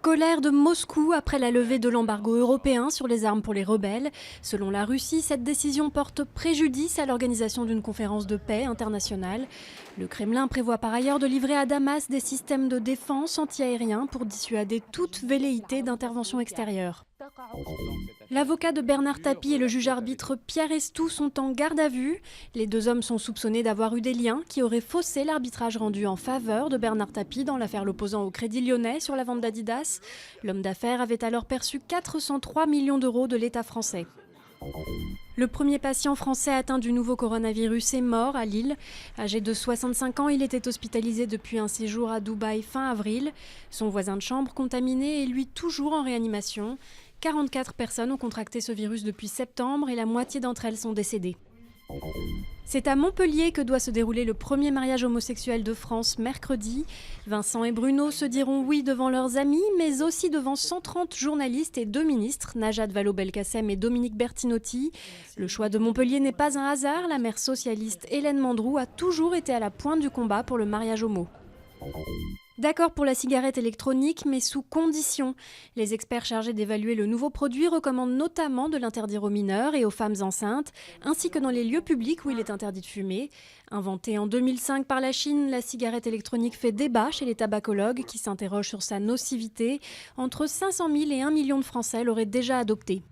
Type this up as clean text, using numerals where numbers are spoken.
Colère de Moscou après la levée de l'embargo européen sur les armes pour les rebelles. Selon la Russie, cette décision porte préjudice à l'organisation d'une conférence de paix internationale. Le Kremlin prévoit par ailleurs de livrer à Damas des systèmes de défense antiaériens pour dissuader toute velléité d'intervention extérieure. L'avocat de Bernard Tapie et le juge-arbitre Pierre Estou sont en garde à vue. Les deux hommes sont soupçonnés d'avoir eu des liens qui auraient faussé l'arbitrage rendu en faveur de Bernard Tapie dans l'affaire l'opposant au Crédit Lyonnais sur la vente d'Adidas. L'homme d'affaires avait alors perçu 403 millions d'euros de l'État français. Le premier patient français atteint du nouveau coronavirus est mort à Lille. Âgé de 65 ans, il était hospitalisé depuis un séjour à Dubaï fin avril. Son voisin de chambre contaminé est lui toujours en réanimation. 44 personnes ont contracté ce virus depuis septembre et la moitié d'entre elles sont décédées. C'est à Montpellier que doit se dérouler le premier mariage homosexuel de France mercredi. Vincent et Bruno se diront oui devant leurs amis, mais aussi devant 130 journalistes et 2 ministres, Najat Vallaud-Belkacem et Dominique Bertinotti. Le choix de Montpellier n'est pas un hasard. La maire socialiste Hélène Mandroux a toujours été à la pointe du combat pour le mariage homo. D'accord pour la cigarette électronique, mais sous conditions. Les experts chargés d'évaluer le nouveau produit recommandent notamment de l'interdire aux mineurs et aux femmes enceintes, ainsi que dans les lieux publics où il est interdit de fumer. Inventée en 2005 par la Chine, la cigarette électronique fait débat chez les tabacologues qui s'interrogent sur sa nocivité. Entre 500 000 et 1 million de Français l'auraient déjà adoptée.